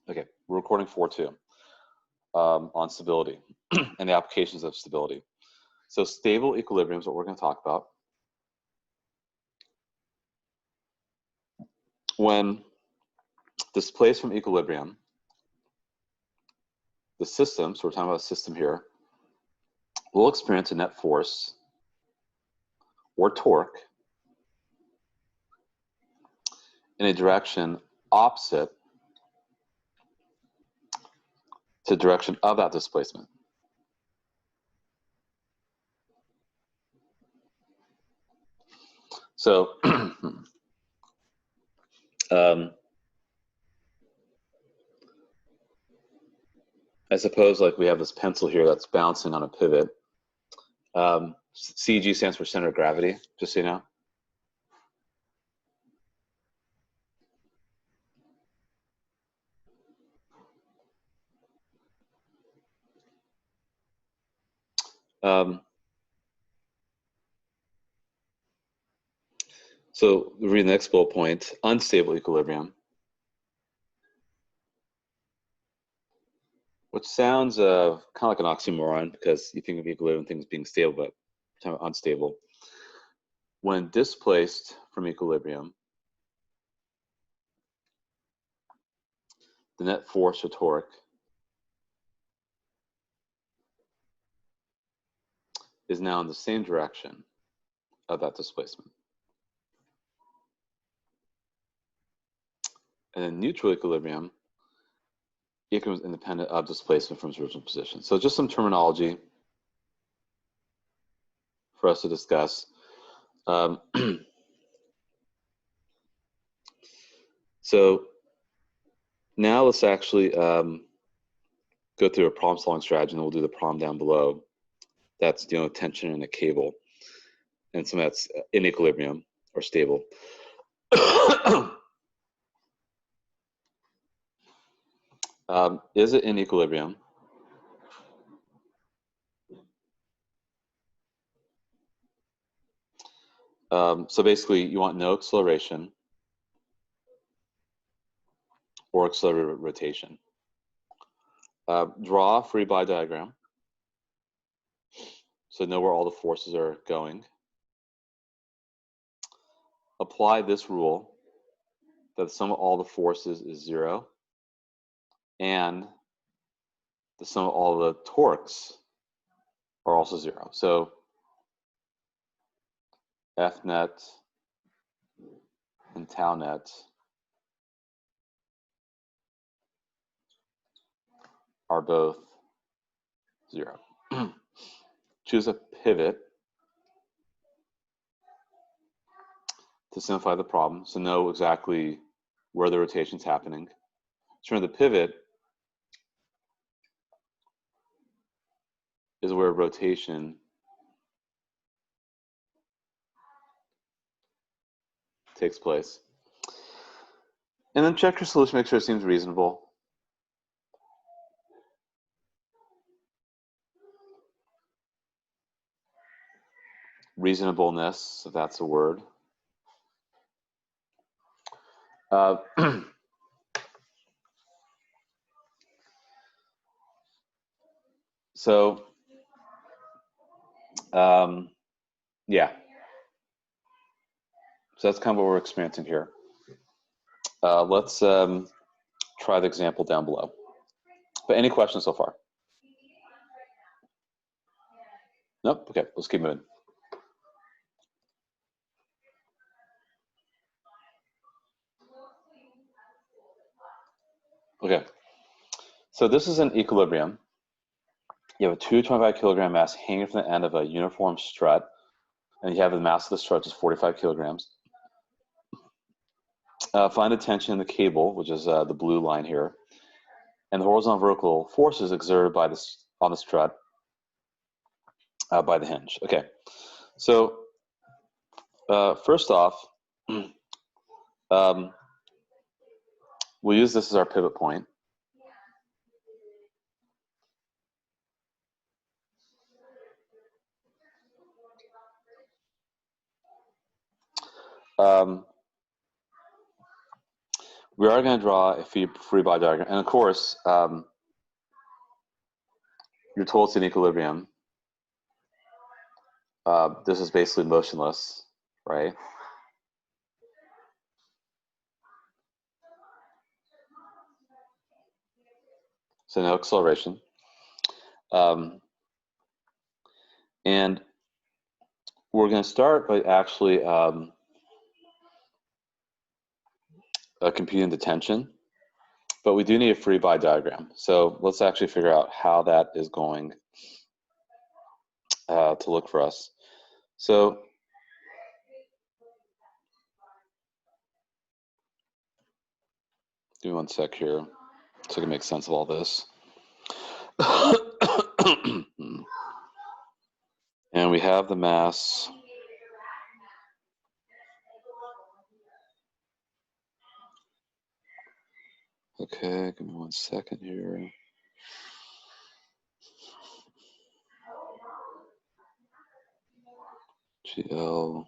Okay, we're recording 4.2 on stability and the applications of stability. So stable equilibrium is what we're going to talk about. When displaced from equilibrium, the system, so we're talking about a system here, will experience a net force or torque in a direction opposite to the direction of that displacement. So I suppose like we have this pencil here that's bouncing on a pivot. CG stands for center of gravity, just so you know. So read the next bullet point, unstable equilibrium, which sounds kind of like an oxymoron because you think of equilibrium things being stable, but unstable. When displaced from equilibrium, the net force or torque is now in the same direction of that displacement. And in neutral equilibrium, equilibrium is independent of displacement from its original position. So just some terminology for us to discuss. So now let's actually go through a problem solving strategy, and we'll do the problem down below. That's dealing with tension in a cable, and some that's in equilibrium or stable. Is it in equilibrium? So basically, you want no acceleration or accelerated rotation. Draw a Freebody diagram, so know where all the forces are going. Apply this rule that the sum of all the forces is 0, and the sum of all the torques are also 0. So F net and tau net are both 0. Choose a pivot to simplify the problem, so know exactly where the rotation is happening. So the pivot is where rotation takes place. And then check your solution, make sure it seems reasonable. Reasonableness, if that's a word. Yeah. So that's kind of what we're experiencing here. Let's try the example down below. But any questions so far? Nope? Okay, let's keep moving. Okay, so this is an equilibrium. You have a 225 kilogram mass hanging from the end of a uniform strut, and you have the mass of the strut is 45 kilograms. Find the tension in the cable, which is the blue line here, and the horizontal vertical forces exerted by this on the strut by the hinge. Okay, so first off, we'll use this as our pivot point. we are going to draw a free body diagram. And of course, you're told it's in equilibrium. This is basically motionless, right? So no acceleration. And we're going to start by actually computing the tension, but we do need a free body diagram. So let's actually figure out how that is going to look for us. So give me one sec here so I can make sense of all this. And we have the mass. Okay, give me 1 second here. GL.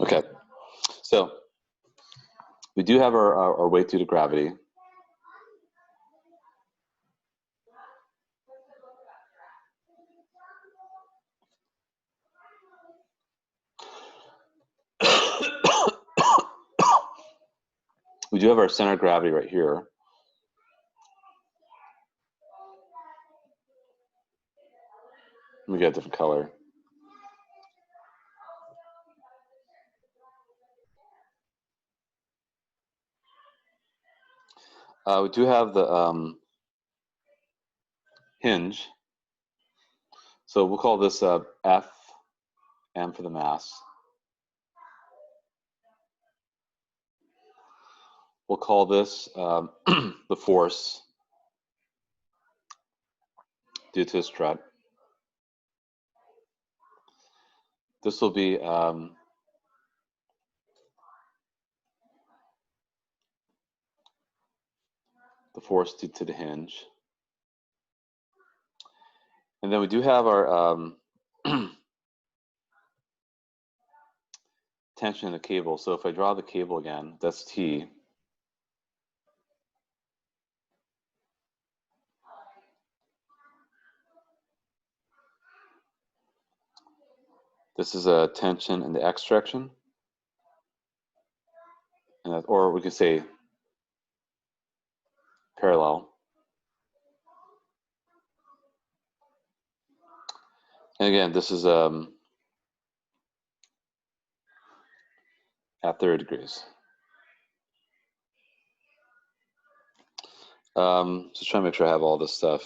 Okay, so we do have our weight due to gravity. We do have our center of gravity right here. We got a different color. We do have the hinge. So we'll call this F, M for the mass. We'll call this the force due to a strut. This will be the force due to the hinge. And then we do have our tension in the cable. So if I draw the cable again, that's T. This is a tension in the X direction. And that, or we could say parallel. And again, this is at 30 degrees. Just trying to make sure I have all this stuff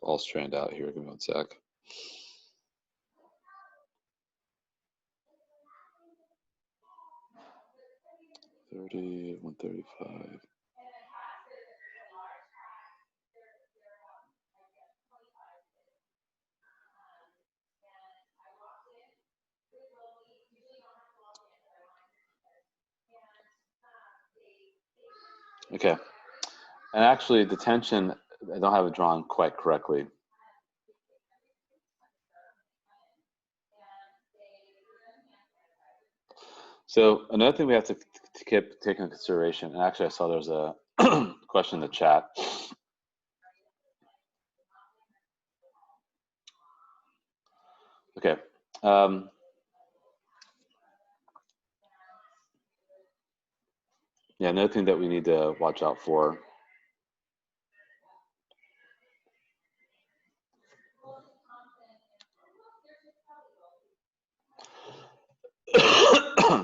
all straightened out here. Give me 1 sec. $30, $135. Okay. And actually, the tension, I don't have it drawn quite correctly. So another thing we have to keep taking into consideration, and actually I saw there's a question in the chat. Okay. Yeah, another thing that we need to watch out for.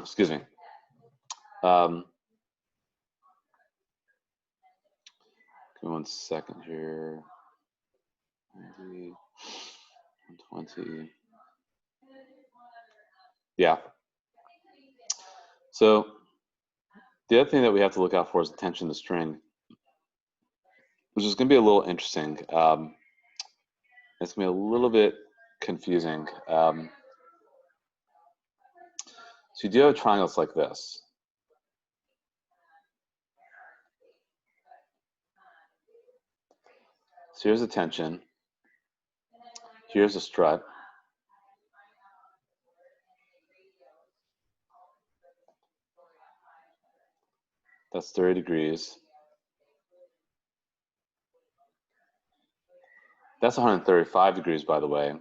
Excuse me. Give me 1 second here. 90, 120. Yeah. So the other thing that we have to look out for is the tension of the string, which is going to be a little interesting. It's going to be a little bit confusing. So you do have triangles like this. So here's the tension. Here's a strut. That's 30 degrees. That's 135 degrees, by the way.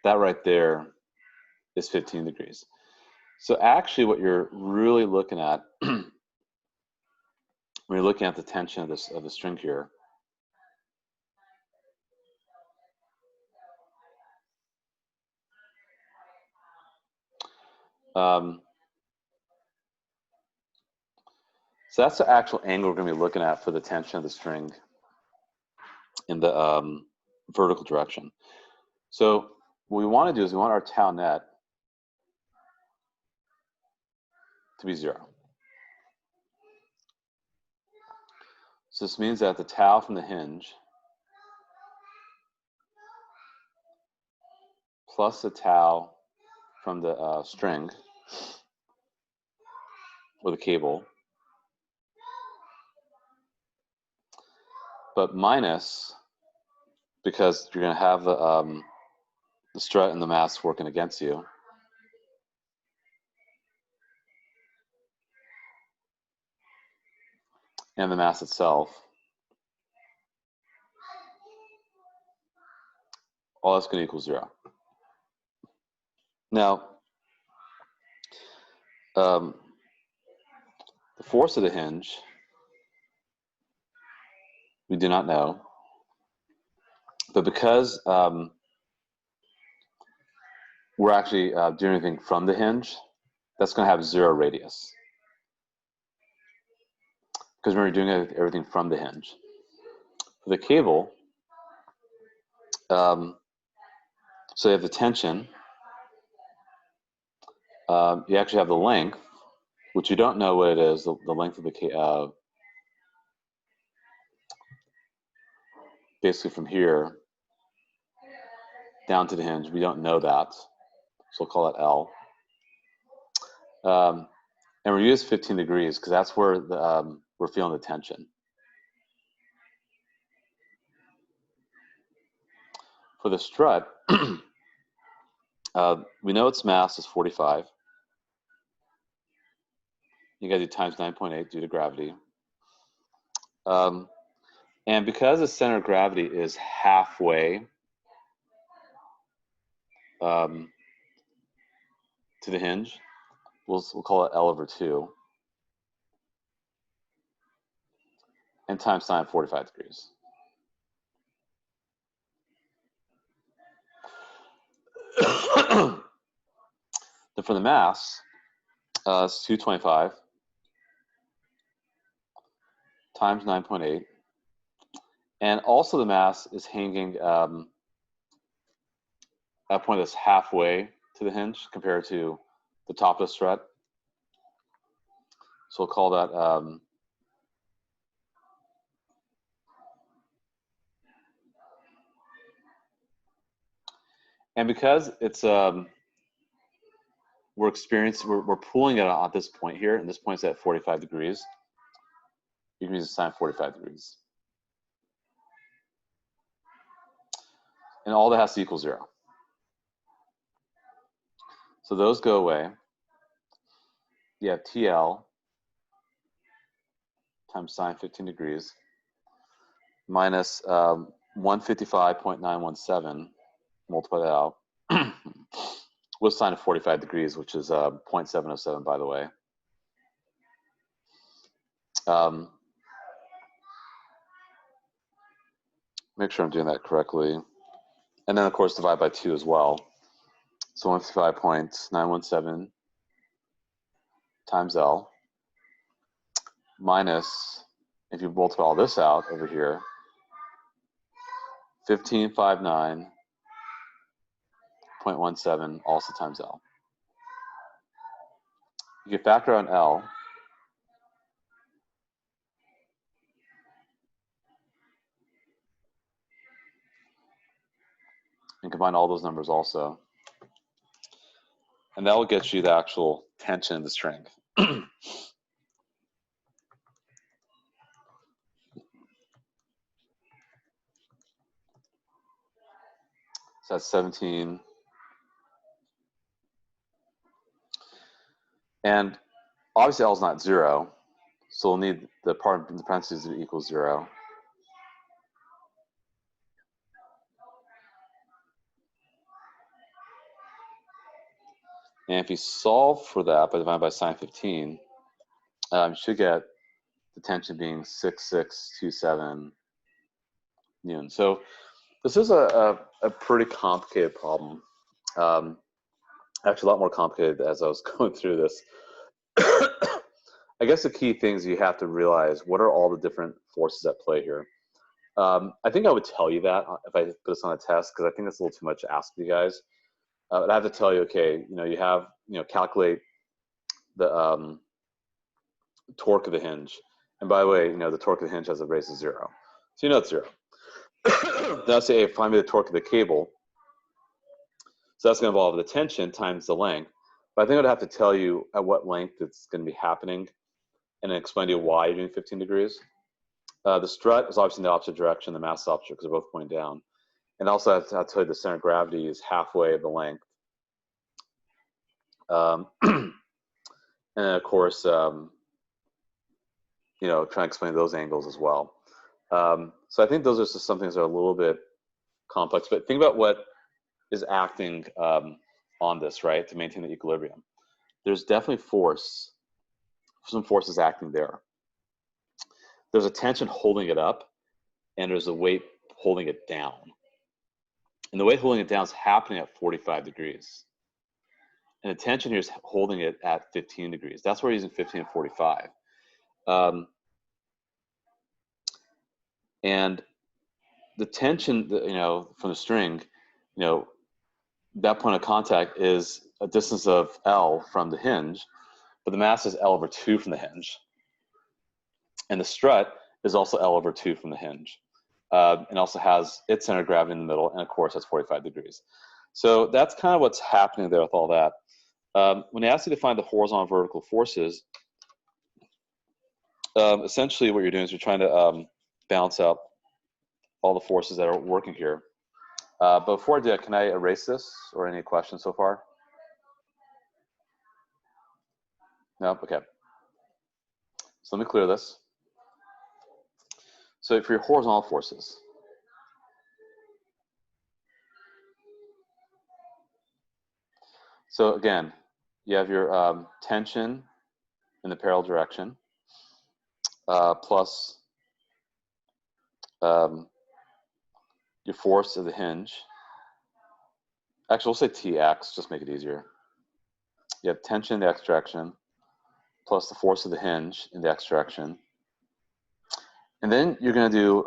That right there is 15 degrees. So actually what you're really looking at when you're looking at the tension of the string here, so that's the actual angle we're going to be looking at for the tension of the string in the vertical direction. So what we want to do is we want our tau net to be 0. So this means that the tau from the hinge plus the tau from the string or the cable, but minus, because you're going to have the strut and the mass working against you, and the mass itself, all that's going to equal 0. Now, the force of the hinge, we do not know, but because we're actually doing anything from the hinge, that's going to have 0 radius, because we're doing everything from the hinge. For the cable, so you have the tension, you actually have the length, which you don't know what it is, the length of the basically from here down to the hinge, we don't know that, so we'll call it L. And we're using 15 degrees because that's where we're feeling the tension. For the strut, we know its mass is 45. You got to do times 9.8 due to gravity. And because the center of gravity is halfway to the hinge, we'll call it L over 2. And times sine 45 degrees. Then for the mass, it's 225 times 9.8. And also the mass is hanging at a point that's halfway to the hinge compared to the top of the strut. So we'll call that and because it's we're pulling it at this point here, and this point's at 45 degrees. You can use sine 45 degrees. And all that has to equal 0. So those go away. You have TL times sine 15 degrees minus 155.917, multiply that out, with sine of 45 degrees, which is 0.707, by the way. Make sure I'm doing that correctly. And then, of course, divide by 2 as well. So 155.917 times L minus, if you multiply all this out over here, 1559.17 also times L. You can factor out L. And combine all those numbers also. And that will get you the actual tension of the string. So that's 17. And obviously L is not 0, so we'll need the part in the parentheses to equal 0. And if you solve for that by dividing by sine 15, you should get the tension being 6627 newton. So this is a pretty complicated problem. Actually, a lot more complicated as I was going through this. I guess the key things you have to realize, what are all the different forces at play here? I think I would tell you that if I put this on a test, because I think that's a little too much to ask you guys. But I have to tell you, okay, you have, calculate the torque of the hinge. And by the way, the torque of the hinge has a raised to 0. So you know it's 0. Then I'll say, hey, find me the torque of the cable. So that's going to involve the tension times the length. But I think I'd have to tell you at what length it's going to be happening and then explain to you why you're doing 15 degrees. The strut is obviously in the opposite direction, the mass is opposite because they're both pointing down. And also, I'll tell you the center of gravity is halfway of the length. And then, of course, trying to explain those angles as well. So I think those are just some things that are a little bit complex. But think about what is acting on this, right, to maintain the equilibrium. There's definitely some forces acting there. There's a tension holding it up, and there's a weight holding it down. And the weight holding it down is happening at 45 degrees. And the tension here is holding it at 15 degrees. That's why we're using 15 and 45. And the tension, from the string, that point of contact is a distance of L from the hinge, but the mass is L over 2 from the hinge. And the strut is also L over 2 from the hinge. And also has its center of gravity in the middle, and of course that's 45 degrees. So that's kind of what's happening there with all that. When they ask you to find the horizontal and vertical forces, essentially what you're doing is you're trying to balance out all the forces that are working here. But before I do that, can I erase this, or any questions so far? No? Okay. So let me clear this. So for your horizontal forces, so again, you have your tension in the parallel direction, plus your force of the hinge. Actually, we'll say Tx, just make it easier. You have tension in the x direction, plus the force of the hinge in the x direction. And then you're going to do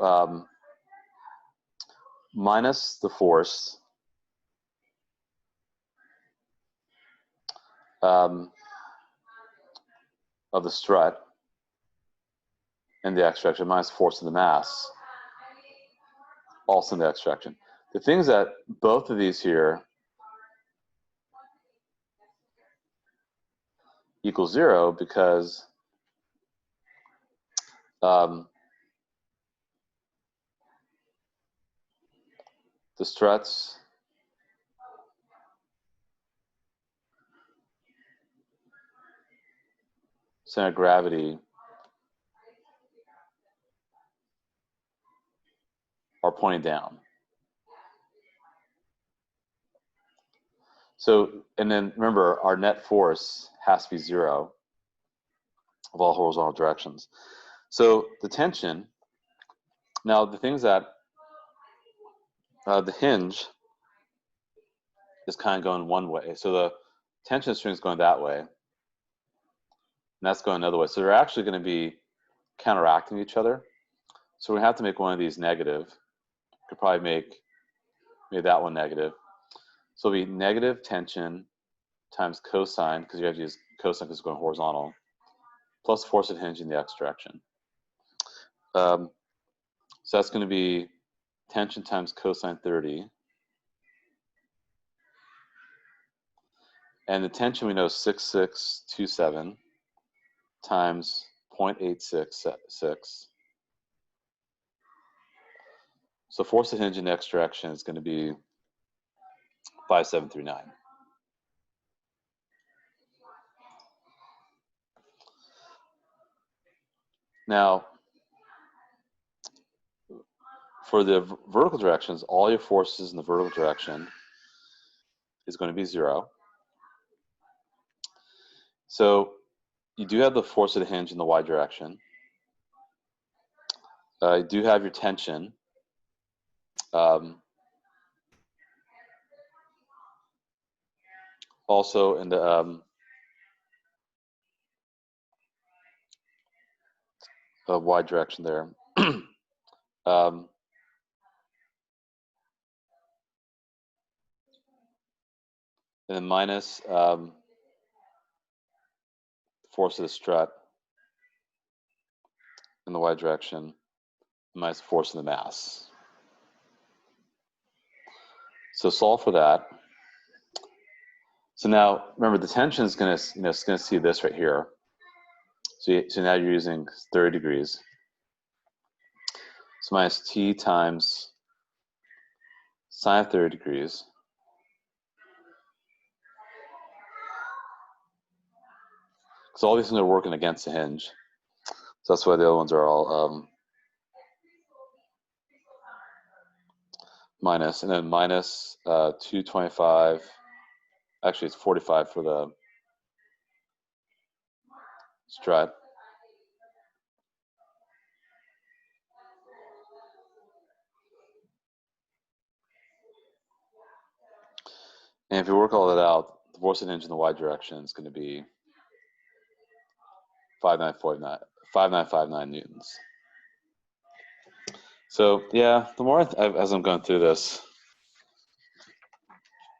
minus the force of the strut in the x direction, minus the force of the mass, also in the x direction. The thing is that both of these here equal 0 because the struts center of gravity are pointing down. So, and then remember, our net force has to be 0 of all horizontal directions. So the tension, now the things that the hinge is kind of going one way. So the tension string is going that way, and that's going another way. So they're actually going to be counteracting each other. So we have to make one of these negative. Could probably make that one negative. So it'll be negative tension times cosine, because you have to use cosine because it's going horizontal, plus force of hinge in the x direction. So that's going to be tension times cosine 30. And the tension we know is 6627 times 0.866. So force of hinge in the x direction is going to be 5739. Now, for the vertical directions, all your forces in the vertical direction is going to be 0. So you do have the force of the hinge in the y direction. You do have your tension. Also in the y direction there. And then minus force of the strut in the y direction, minus force of the mass. So solve for that. So now remember the tension is going to, it's going to see this right here. So now you're using 30 degrees. So minus t times sine of 30 degrees. So all these things are working against the hinge. So that's why the other ones are all minus, and then minus 225. Actually, it's 45 for the strut. And if you work all that out, the force of the hinge in the y direction is going to be 5959 newtons. So yeah, the more as I'm going through this,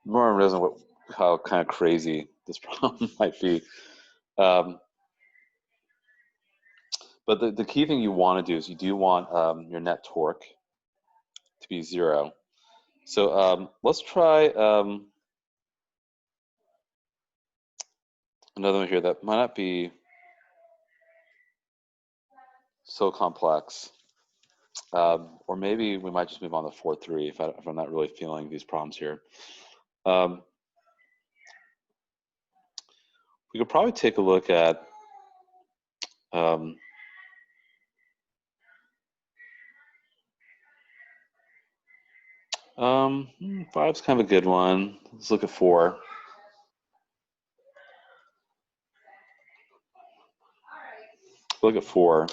the more I'm realizing how kind of crazy this problem might be. But the key thing you want to do is you do want your net torque to be 0. So let's try another one here that might not be so complex. Or maybe we might just move on to 4.3 if I'm not really feeling these problems here. We could probably take a look at 5 is kind of a good one. Let's look at 4. Look at 4.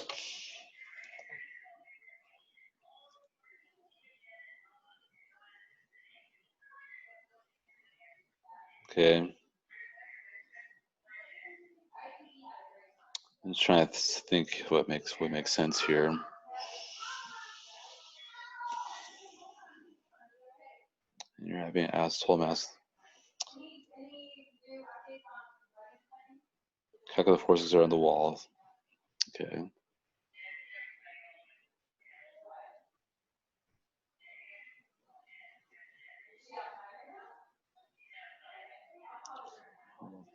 Okay. I'm just trying to think what makes sense here. You're having asked, told mass. Calculate the forces are on the wall. Okay.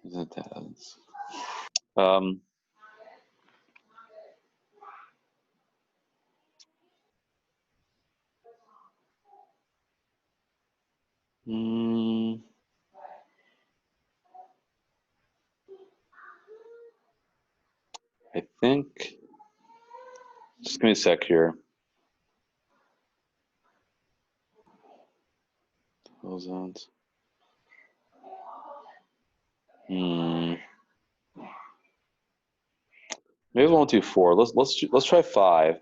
Isn't that? I think, just give me a sec here. Ozons. Maybe we won't do 4. Let's try 5.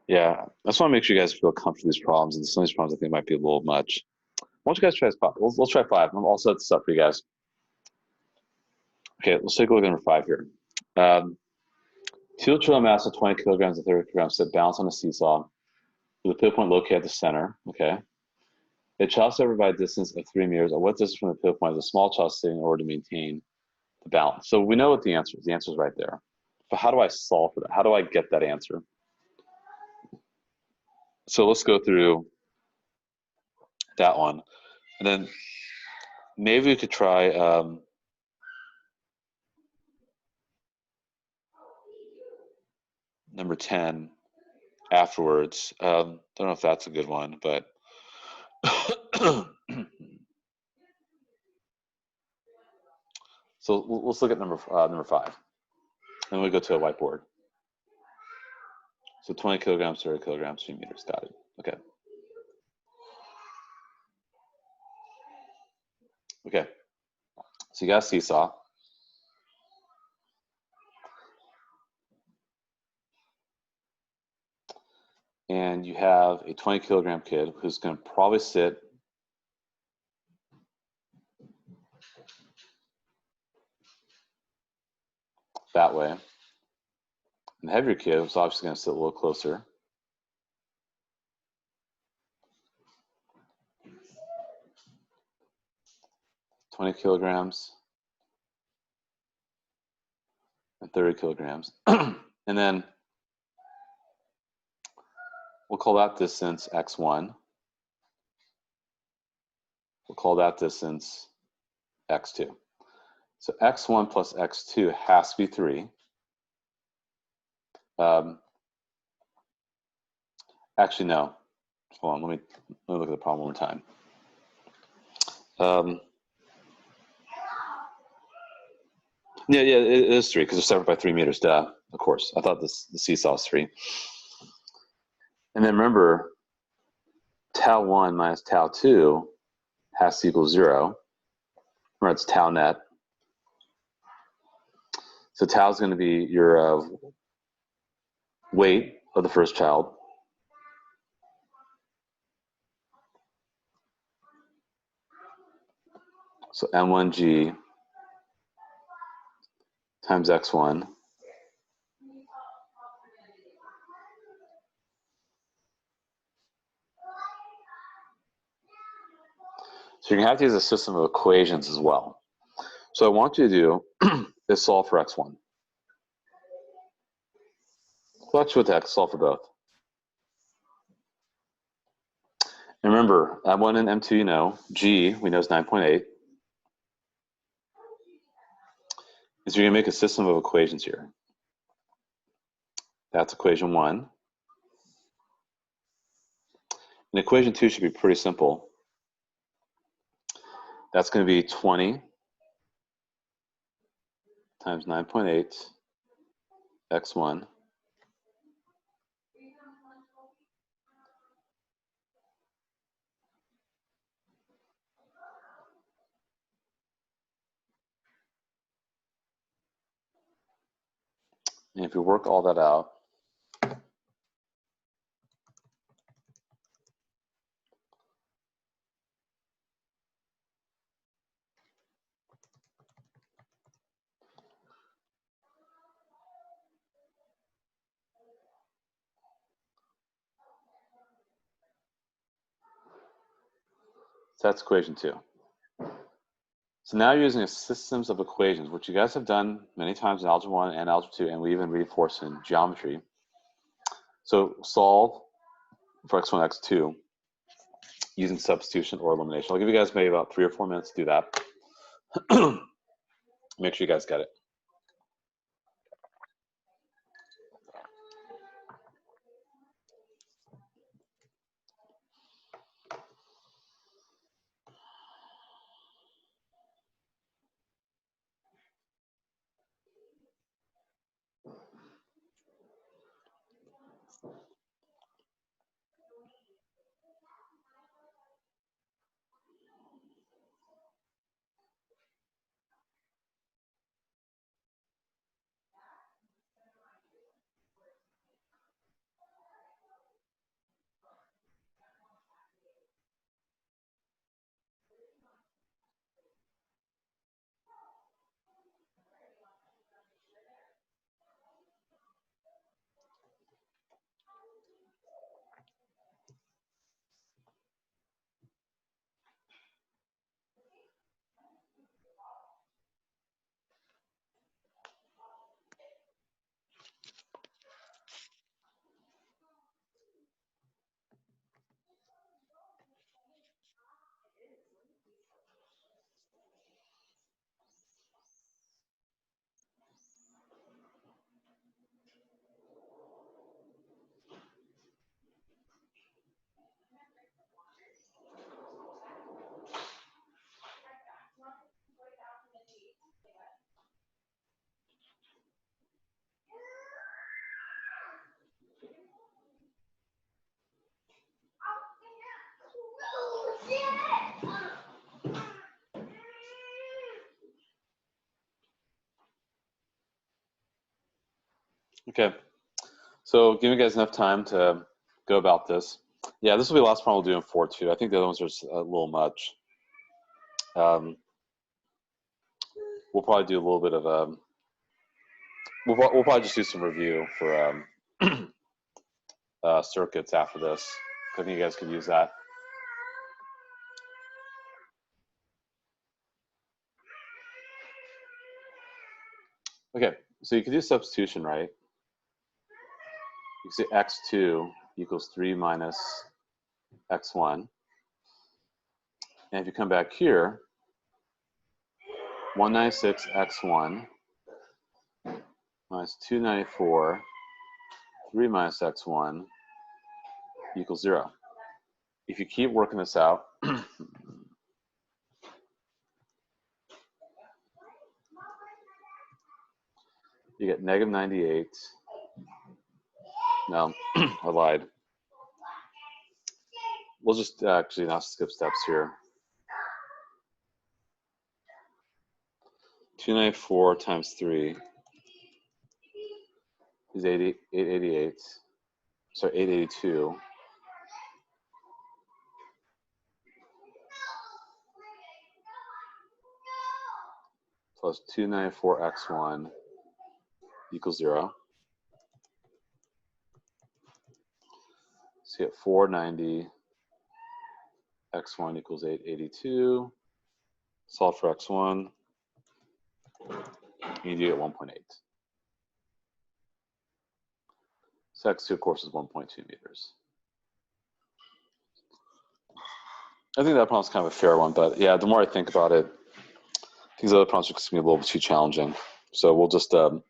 Yeah, I just want to make sure you guys feel comfortable with these problems, and some of these problems I think might be a little much. Why don't you guys try this? Let's try 5. I'll set this up for you guys. Okay, let's take a look at number 5 here. Two trivial mass of 20 kilograms and 30 kilograms sit balanced on a seesaw with a pivot point located at the center. Okay. A child separated by a distance of 3 meters. At what distance from the pivot point is a small child sitting in order to maintain the balance? So we know what the answer is. The answer is right there. But how do I solve for that? How do I get that answer? So let's go through that one. And then maybe we could try number 10 afterwards. Don't know if that's a good one, but So let's look at number 5. And we go to a whiteboard. So 20 kilograms, 30 kilograms, 3 meters. Got it. Okay. Okay. So you got a seesaw. And you have a 20 kilogram kid who's going to probably sit that way. And the heavier kid is obviously going to sit a little closer. $20 kilograms and 30 kilograms. And then we'll call that distance x1. We'll call that distance x2. So x1 plus x2 has to be 3. Actually, no. Hold on, let me look at the problem one more time. Yeah, it is 3 because they're separate by 3 meters. Duh, of course. I thought the seesaw is 3. And then remember, tau 1 minus tau 2 has to equal 0. Remember, it's tau net. So tau is going to be your weight of the first child. So m1g times x1 so you're going to have to use a system of equations as well. So I want you to do is solve for x1. Flex with x, solve for both. And remember, m1 and m2 you know, g we know is 9.8. Is you're going to make a system of equations here. That's equation 1. And equation 2 should be pretty simple. That's going to be 20 times 9.8 x1 and if you work all that out, so that's equation 2. So now you're using a systems of equations, which you guys have done many times in Algebra 1 and Algebra 2, and we even reinforce in geometry. So solve for x1, x2 using substitution or elimination. I'll give you guys maybe about 3 or 4 minutes to do that. Make sure you guys get it. Okay, so give you guys enough time to go about this. Yeah, this will be the last problem we'll do in 4.2. I think the other ones are just a little much. We'll probably do a little bit of we'll probably just do some review for circuits after this. I think you guys could use that. Okay, so you can do substitution, right? You can say x2 equals 3 minus x1. And if you come back here, 196 x1 minus 294, 3 minus x1 equals 0. If you keep working this out, you get negative 98. No, I lied. We'll just actually not skip steps here. 294 times 3 is 888. Sorry, 882. Plus 294x1 equals 0. So you get 490 x1 equals 882. Solve for x1. You do get 1.8. So x2, of course, is 1.2 meters. I think that problem's kind of a fair one, but yeah, the more I think about it, these other problems are going to be a little bit too challenging. So we'll just forego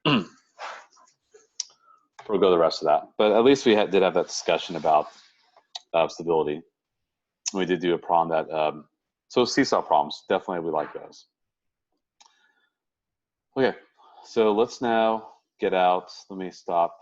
the rest of that. But at least we did have that discussion about stability. We did do a problem that, so seesaw problems, definitely we like those. Okay, so let's now get out. Let me stop